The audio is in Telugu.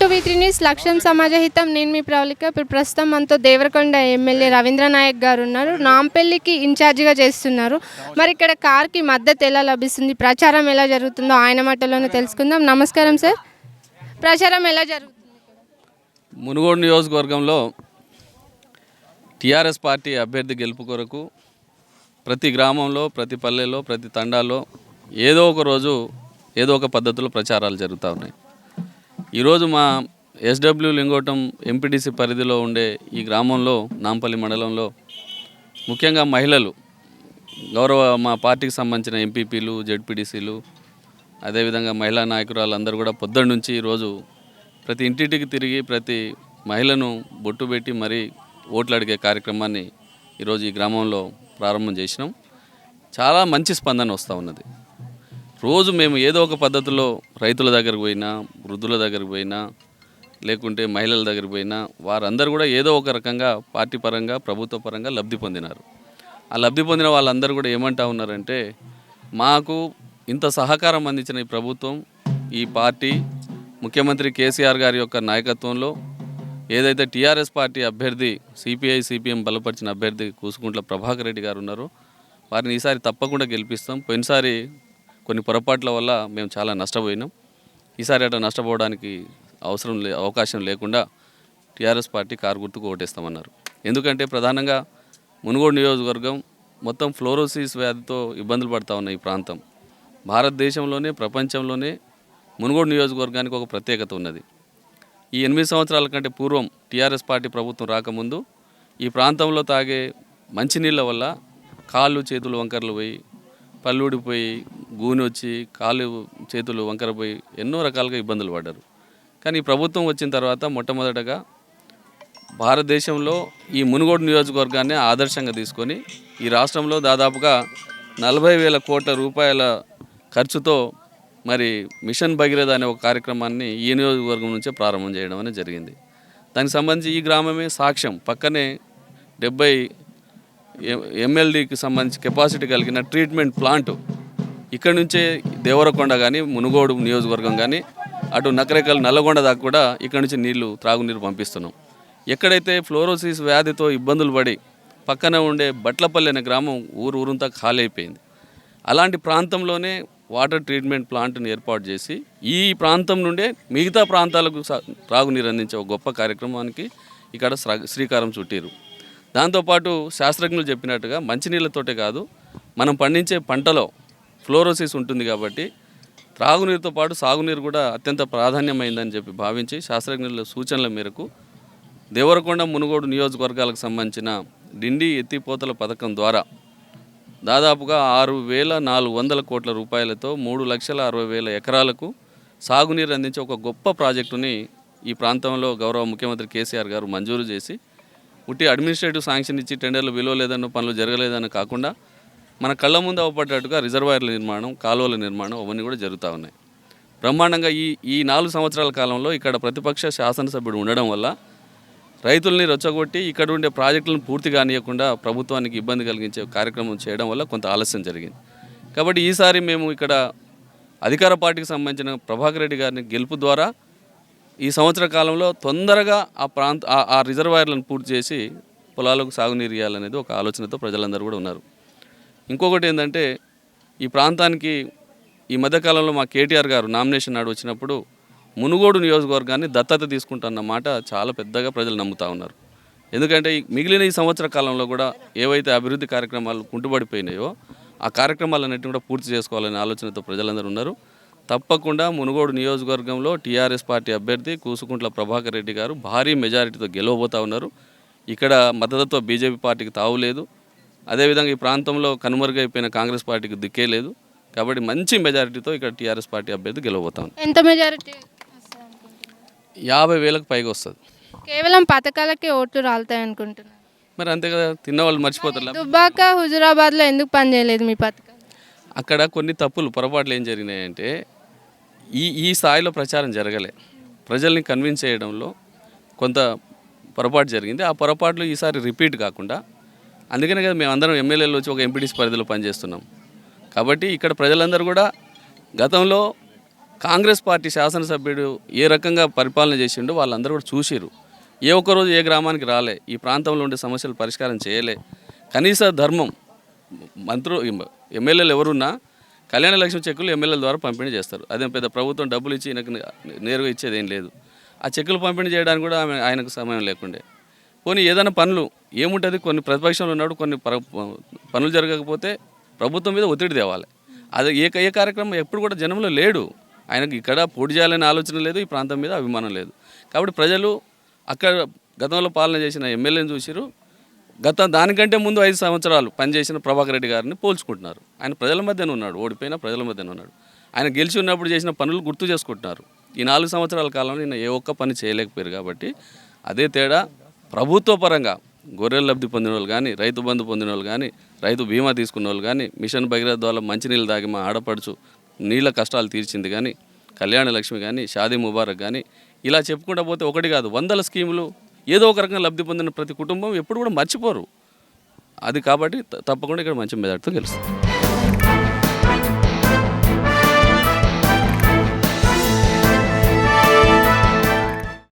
టు వి3 న్యూస్ లక్ష్యం సమాజహితం. నేను మీ ప్రవళిక. ఇప్పుడు ప్రస్తుతం మనతో దేవరకొండ ఎమ్మెల్యే రవీంద్ర నాయక్ గారు ఉన్నారు. నాంపల్లికి ఇన్ఛార్జిగా చేస్తున్నారు. మరి ఇక్కడ కార్కి మద్దతు ఎలా లభిస్తుంది, ప్రచారం ఎలా జరుగుతుందో ఆయన మాటల్లోనే తెలుసుకుందాం. నమస్కారం సార్. ప్రచారం ఎలా జరుగుతుంది? మునుగోడు నియోజకవర్గంలో టీఆర్ఎస్ పార్టీ అభ్యర్థి గెలుపు కొరకు ప్రతి గ్రామంలో, ప్రతి పల్లెలో, ప్రతి తండాల్లో ఏదో ఒక రోజు ఏదో ఒక పద్ధతిలో ప్రచారాలు జరుగుతూ ఉన్నాయి. ఈరోజు మా ఎస్డబ్ల్యూ లింగోటం ఎంపీటీసీ పరిధిలో ఉండే ఈ గ్రామంలో, నాంపల్లి మండలంలో ముఖ్యంగా మహిళలు, గౌరవ మా పార్టీకి సంబంధించిన ఎంపీపీలు, జెడ్పీటీసీలు, అదేవిధంగా మహిళా నాయకురాలు అందరూ కూడా పొద్దున్న నుంచి ఈరోజు ప్రతి ఇంటింటికి తిరిగి ప్రతి మహిళను బొట్టు పెట్టి మరీ ఓట్లు అడిగే కార్యక్రమాన్ని ఈరోజు ఈ గ్రామంలో ప్రారంభం చేసినాం. చాలా మంచి స్పందన వస్తూ ఉన్నది. రోజు మేము ఏదో ఒక పద్ధతిలో రైతుల దగ్గరకు పోయినా, వృద్ధుల దగ్గరకు పోయినా, లేకుంటే మహిళల దగ్గరికి పోయినా వారందరూ కూడా ఏదో ఒక రకంగా పార్టీ పరంగా, ప్రభుత్వ పరంగా లబ్ధి పొందినారు. ఆ లబ్ధి పొందిన వాళ్ళందరూ కూడా ఏమంటా ఉన్నారంటే, మాకు ఇంత సహకారం అందించిన ఈ ప్రభుత్వం, ఈ పార్టీ, ముఖ్యమంత్రి కేసీఆర్ గారి యొక్క నాయకత్వంలో ఏదైతే టీఆర్ఎస్ పార్టీ అభ్యర్థి, సిపిఐ సిపిఎం బలపరిచిన అభ్యర్థి కూసుకుంట్ల ప్రభాకర్ రెడ్డి గారు ఉన్నారు, వారిని ఈసారి తప్పకుండా గెలిపిస్తాం. పోయినసారి కొన్ని పొరపాట్ల వల్ల మేము చాలా నష్టపోయినాం. ఈసారి అట్లా నష్టపోవడానికి అవకాశం లేకుండా టీఆర్ఎస్ పార్టీ కారు గుర్తుకు ఓటేస్తామన్నారు. ఎందుకంటే ప్రధానంగా మునుగోడు నియోజకవర్గం మొత్తం ఫ్లోరోసిస్ వ్యాధితో ఇబ్బందులు పడుతూ ఉన్న ఈ ప్రాంతం. భారతదేశంలోనే, ప్రపంచంలోనే మునుగోడు నియోజకవర్గానికి ఒక ప్రత్యేకత ఉన్నది. ఈ 8 సంవత్సరాల కంటే పూర్వం టీఆర్ఎస్ పార్టీ ప్రభుత్వం రాకముందు ఈ ప్రాంతంలో తాగే మంచినీళ్ళ వల్ల కాళ్ళు చేతులు వంకరలు పోయి, పళ్ళూడిపోయి, గూని వచ్చి, కాళ్ళు చేతులు వంకరపోయి ఎన్నో రకాలుగా ఇబ్బందులు పడ్డారు. కానీ ఈ ప్రభుత్వం వచ్చిన తర్వాత మొట్టమొదటగా భారతదేశంలో ఈ మునుగోడు నియోజకవర్గాన్ని ఆదర్శంగా తీసుకొని ఈ రాష్ట్రంలో దాదాపుగా 40,000 కోట్ల రూపాయల ఖర్చుతో మరి మిషన్ భగీరథ అనే ఒక కార్యక్రమాన్ని ఈ నియోజకవర్గం నుంచే ప్రారంభం చేయడం అనేది జరిగింది. దానికి సంబంధించి ఈ గ్రామమే సాక్ష్యం. పక్కనే 70 MLDకి సంబంధించి కెపాసిటీ కలిగిన ట్రీట్మెంట్ ప్లాంట్ ఇక్కడ నుంచే దేవరకొండ కానీ, మునుగోడు నియోజకవర్గం కానీ, అటు నకరేకల్, నల్లగొండ దాకా కూడా ఇక్కడ నుంచి త్రాగునీరు పంపిస్తున్నాం. ఎక్కడైతే ఫ్లోరోసిస్ వ్యాధితో ఇబ్బందులు పడి పక్కన ఉండే బట్లపల్లి అనే గ్రామం ఊరంతా ఖాళీ అయిపోయింది. అలాంటి ప్రాంతంలోనే వాటర్ ట్రీట్మెంట్ ప్లాంట్ని ఏర్పాటు చేసి ఈ ప్రాంతం నుండే మిగతా ప్రాంతాలకు త్రాగునీరు అందించే ఒక గొప్ప కార్యక్రమానికి ఇక్కడ శ్రీకారం చుట్టారు. దాంతోపాటు శాస్త్రజ్ఞులు చెప్పినట్టుగా మంచినీళ్ళతోటే కాదు, మనం పండించే పంటలో ఫ్లోరోసిస్ ఉంటుంది కాబట్టి త్రాగునీరుతో పాటు సాగునీరు కూడా అత్యంత ప్రాధాన్యమైందని చెప్పి భావించి శాస్త్రజ్ఞుల సూచనల మేరకు దేవరకొండ, మునుగోడు నియోజకవర్గాలకు సంబంధించిన డిండి ఎత్తిపోతల పథకం ద్వారా దాదాపుగా 6,400 కోట్ల రూపాయలతో 3,60,000 ఎకరాలకు సాగునీరు అందించే ఒక గొప్ప ప్రాజెక్టుని ఈ ప్రాంతంలో గౌరవ ముఖ్యమంత్రి కేసీఆర్ గారు మంజూరు చేసి, ఉట్టి అడ్మినిస్ట్రేటివ్ శాంక్షన్ ఇచ్చి టెండర్లు విలువలేదన్న పనులు జరగలేదని కాకుండా మన కళ్ళ ముందు అవపడ్డట్టుగా రిజర్వాయర్ల నిర్మాణం, కాలువల నిర్మాణం అవన్నీ కూడా జరుగుతూ ఉన్నాయి. బ్రహ్మాండంగా ఈ 4 సంవత్సరాల కాలంలో ఇక్కడ ప్రతిపక్ష శాసనసభ్యుడు ఉండడం వల్ల రైతుల్ని రెచ్చగొట్టి ఇక్కడ ఉండే ప్రాజెక్టులను పూర్తి కానియకుండా ప్రభుత్వానికి ఇబ్బంది కలిగించే కార్యక్రమం చేయడం వల్ల కొంత ఆలస్యం జరిగింది. కాబట్టి ఈసారి మేము ఇక్కడ అధికార పార్టీకి సంబంధించిన ప్రభాకర్ రెడ్డి గారిని గెలుపు ద్వారా ఈ సంవత్సర కాలంలో తొందరగా ఆ రిజర్వాయర్లను పూర్తి చేసి పొలాలకు సాగునీరు ఇవ్వాలనేది ఒక ఆలోచనతో ప్రజలందరూ కూడా ఉన్నారు. ఇంకొకటి ఏంటంటే, ఈ ప్రాంతానికి ఈ మధ్యకాలంలో మా కేటీఆర్ గారు నామినేషన్ నాడు వచ్చినప్పుడు మునుగోడు నియోజకవర్గాన్ని దత్తత తీసుకుంటున్న మాట చాలా పెద్దగా ప్రజలు నమ్ముతూ ఉన్నారు. ఎందుకంటే మిగిలిన ఈ సంవత్సర కాలంలో కూడా ఏవైతే అభివృద్ధి కార్యక్రమాలు కుంటుపడిపోయినాయో ఆ కార్యక్రమాలన్నింటినీ కూడా పూర్తి చేసుకోవాలనే ఆలోచనతో ప్రజలందరూ ఉన్నారు. తప్పకుండా మునుగోడు నియోజకవర్గంలో టీఆర్ఎస్ పార్టీ అభ్యర్థి కూసుకుంట్ల ప్రభాకర్ రెడ్డి గారు భారీ మెజారిటీతో గెలవబోతూ ఉన్నారు. ఇక్కడ మద్దతుతో బీజేపీ పార్టీకి తావులేదు. అదేవిధంగా ఈ ప్రాంతంలో కనుమరుగైపోయిన కాంగ్రెస్ పార్టీకి దిక్కే లేదు. కాబట్టి మంచి మెజారిటీతో ఇక్కడ టీఆర్ఎస్ పార్టీ అభ్యర్థి గెలవబోతాం. ఎంత మెజారిటీ? 50,000కు పైగా వస్తుంది. కేవలం పథకాలకే ఓట్లు రాలుతాయి అనుకుంటున్నాను. మరి అంతే కదా, తిన్నవాళ్ళు మర్చిపోతారు. దుబ్బాక, హుజురాబాద్లో ఎందుకు పనిచేయలేదు మీ పథకాలు? అక్కడ కొన్ని పొరపాట్లు ఏం జరిగినాయంటే, ఈ స్థాయిలో ప్రచారం జరగలే. ప్రజల్ని కన్విన్స్ చేయడంలో కొంత పొరపాటు జరిగింది. ఆ పొరపాట్లు ఈసారి రిపీట్ కాకుండా, అందుకనే కదా మేమందరం ఎమ్మెల్యేలు వచ్చి ఒక ఎంపీటీసీ పరిధిలో పనిచేస్తున్నాం. కాబట్టి ఇక్కడ ప్రజలందరూ కూడా గతంలో కాంగ్రెస్ పార్టీ శాసనసభ్యుడు ఏ రకంగా పరిపాలన చేసిండో వాళ్ళందరూ కూడా చూసిరు. ఏ ఒక్కరోజు ఏ గ్రామానికి రాలే, ఈ ప్రాంతంలో ఉండే సమస్యలు పరిష్కారం చేయలే. కనీస ధర్మం మంత్రులు ఎమ్మెల్యేలు ఎవరున్నా కళ్యాణ లక్ష్మి చెక్కులు ఎమ్మెల్యేల ద్వారా పంపిణీ చేస్తారు. అదేం పెద్ద ప్రభుత్వం డబ్బులు ఇచ్చి ఈయనకు నేరుగా ఇచ్చేది ఏం లేదు. ఆ చెక్కులు పంపిణీ చేయడానికి కూడా ఆయనకు సమయం లేకుండే. పోనీ ఏదైనా పనులు ఏముంటుంది, కొన్ని ప్రతిపక్షంలో ఉన్నాడు, కొన్ని పనులు జరగకపోతే ప్రభుత్వం మీద ఒత్తిడి తేవాలి. అది ఏ కార్యక్రమం ఎప్పుడు కూడా జనంలో లేడు. ఆయనకు ఇక్కడ పోటీ చేయాలనే ఆలోచన లేదు, ఈ ప్రాంతం మీద అభిమానం లేదు. కాబట్టి ప్రజలు అక్కడ గతంలో పాలన చేసిన ఎమ్మెల్యేని చూసిరు, దానికంటే ముందు 5 సంవత్సరాలు పనిచేసిన ప్రభాకర్ రెడ్డి గారిని పోల్చుకుంటున్నారు. ఆయన ప్రజల మధ్యన ఉన్నాడు, ఓడిపోయినా ప్రజల మధ్యన ఉన్నాడు. ఆయన గెలిచి ఉన్నప్పుడు చేసిన పనులు గుర్తు చేసుకుంటున్నారు. ఈ 4 సంవత్సరాల కాలంలో ఈయన ఏ ఒక్క పని చేయలేకపోయారు. కాబట్టి అదే తేడా ప్రభుత్వ పరంగా గొర్రెల లబ్ధి పొందిన వాళ్ళు కానీ, రైతు బంధు పొందిన వాళ్ళు కానీ, రైతు బీమా తీసుకున్న వాళ్ళు కానీ, మిషన్ భగీరథ ద్వారా మంచినీళ్ళు తాగి మా ఆడపడుచు నీళ్ళ కష్టాలు తీర్చింది కానీ, కళ్యాణ లక్ష్మి కానీ, షాదీ ముబారక్ కానీ, ఇలా చెప్పుకుంటూ పోతే ఒకటి కాదు 100 స్కీములు ఏదో ఒక రకంగా లబ్ధి పొందిన ప్రతి కుటుంబం ఎప్పుడు కూడా మర్చిపోరు. అది కాబట్టి తప్పకుండా ఇక్కడ మంచి మెజార్టీతో గెలుస్తుంది.